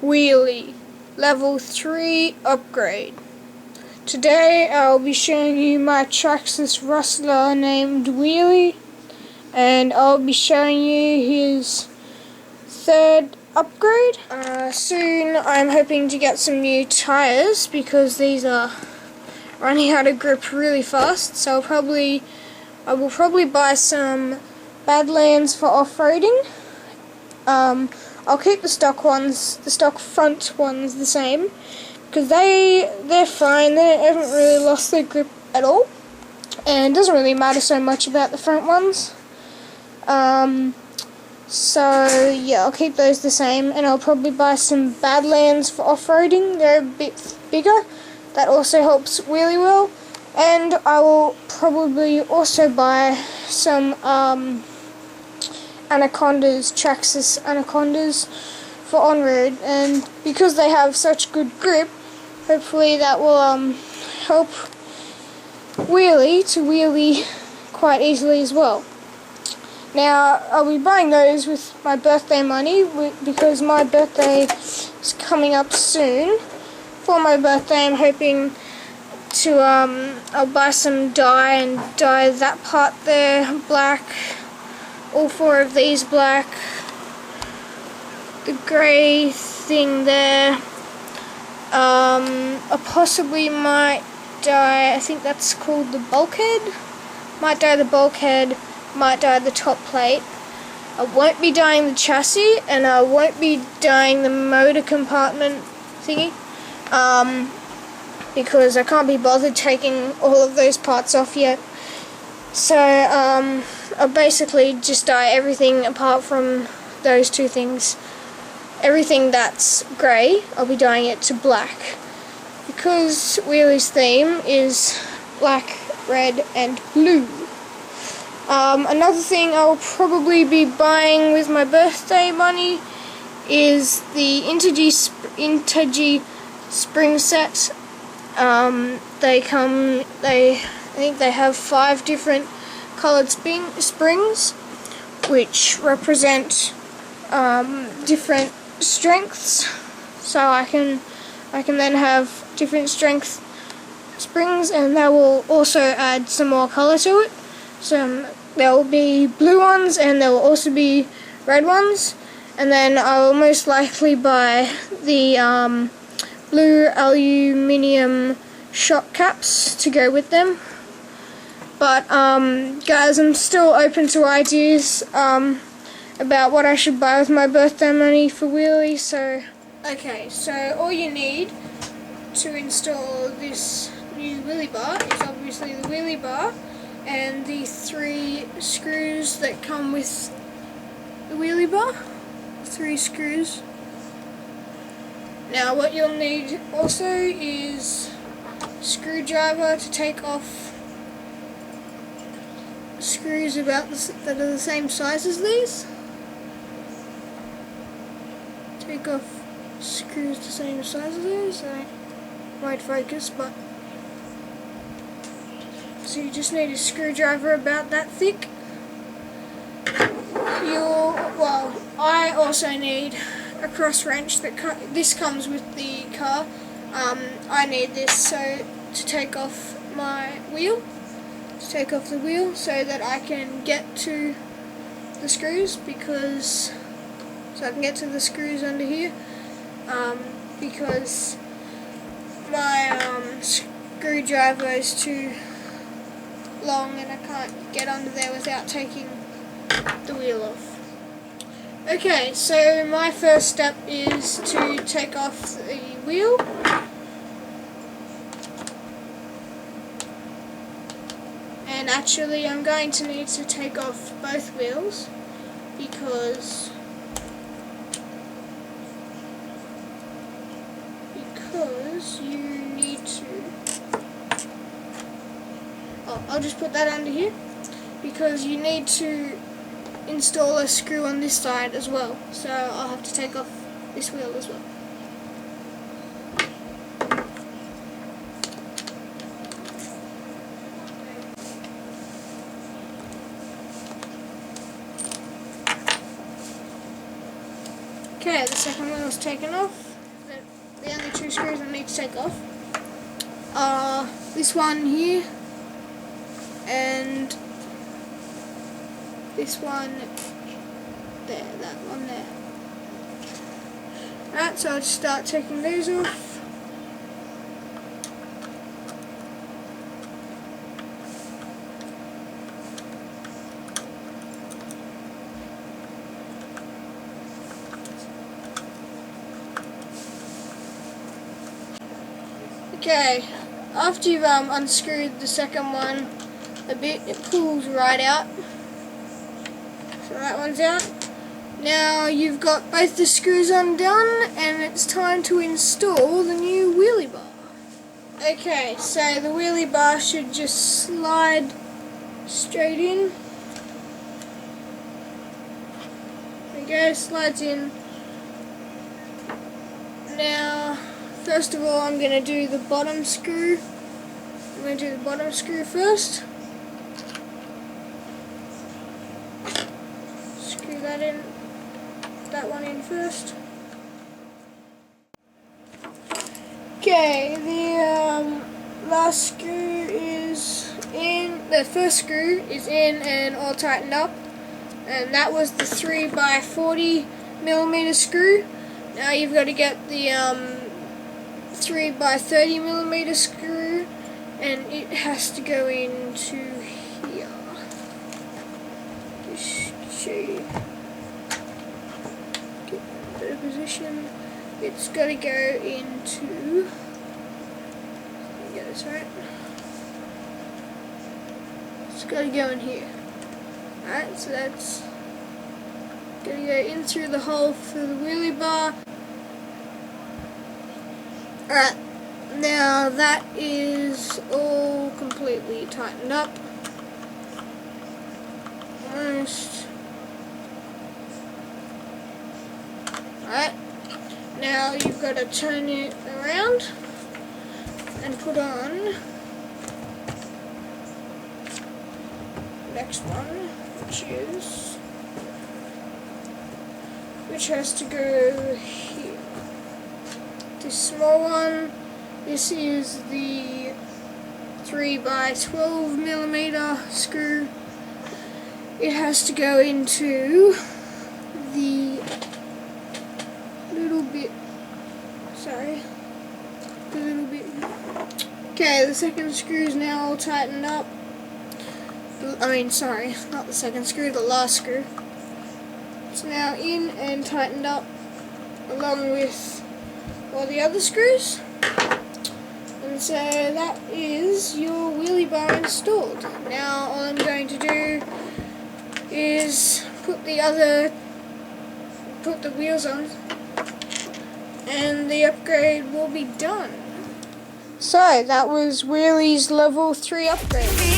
Wheelie, level 3 upgrade. Today I'll be showing you my Traxxas Rustler named Wheelie, and I'll be showing you his third upgrade. Soon I'm hoping to get some new tires because these are running out of grip really fast, so I will probably buy some Badlands for off-roading. I'll keep the stock front ones the same because they're fine. They haven't really lost their grip at all, and it doesn't really matter so much about the front ones. So yeah, I'll keep those the same, and I'll probably buy some Badlands for off-roading. They're a bit bigger. That also helps Wheelie well, and I will probably also buy some Anacondas, Traxxas Anacondas for on-road, and because they have such good grip, hopefully that will help Wheelie to wheelie quite easily as well. Now, I'll be buying those with my birthday money because my birthday is coming up soon. For my birthday, I'm hoping to I'll buy some dye and dye that part there black. All four of these black. The grey thing there. I possibly might dye, I think that's called the bulkhead. Might dye the bulkhead, might dye the top plate. I won't be dyeing the chassis, and I won't be dyeing the motor compartment thingy. Because I can't be bothered taking all of those parts off yet. So, I'll basically just dye everything apart from those two things. Everything that's grey, I'll be dyeing it to black. Because Wheelie's theme is black, red, and blue. Another thing I'll probably be buying with my birthday money is the Integy spring set. I think they have 5 different coloured springs, which represent different strengths. So I can then have different strength springs, and that will also add some more colour to it. So there will be blue ones, and there will also be red ones, and then I will most likely buy the blue aluminium shock caps to go with them. But guys, I'm still open to ideas about what I should buy with my birthday money for Wheelie. So okay, so all you need to install this new wheelie bar is obviously the wheelie bar and the 3 screws that come with the wheelie bar. 3 screws. Now what you'll need also is a screwdriver to take off screws that are the same size as these. Take off screws the same size as these. I won't focus, but so you just need a screwdriver about that thick. I also need a cross wrench this comes with the car. I need this so to take off my wheel. Take off the wheel so that I can get to the screws, so I can get to the screws under here, because my screwdriver is too long and I can't get under there without taking the wheel off. Okay, so my first step is to take off the wheel. And actually I'm going to need to take off both wheels because you need to... I'll just put that under here because you need to install a screw on this side as well, so I'll have to take off this wheel as well. Okay, the second wheel is taken off. two screws I need to take off. This one here and this one there, that one there. Alright, so I'll just start taking those off. Okay, after you've unscrewed the second one a bit, it pulls right out. So that one's out. Now you've got both the screws undone and it's time to install the new wheelie bar. Okay, so the wheelie bar should just slide straight in. There we go, slides in. Now, first of all, I'm going to do the bottom screw. I'm going to do the bottom screw first. Screw that in, that one in first. Okay, the last screw is in, the first screw is in and all tightened up. And that was the 3x40mm screw. Now you've got to get the 3x30mm screw, and it has to go into here. Just show you. Get a better position. It's got to go into. Let me get this right. It's got to go in here. Alright, so that's going to go in through the hole for the wheelie bar. Alright, now that is all completely tightened up. Almost. Alright, now you've got to turn it around and put on the next one, which has to go here. This small one, this is the 3x12mm screw. It has to go into the little bit, okay, the second screw is now all tightened up. Not the second screw, the last screw. It's now in and tightened up along with all the other screws. And so that is your wheelie bar installed. Now all I'm going to do is put the wheels on and the upgrade will be done. So that was Wheelie's level 3 upgrade.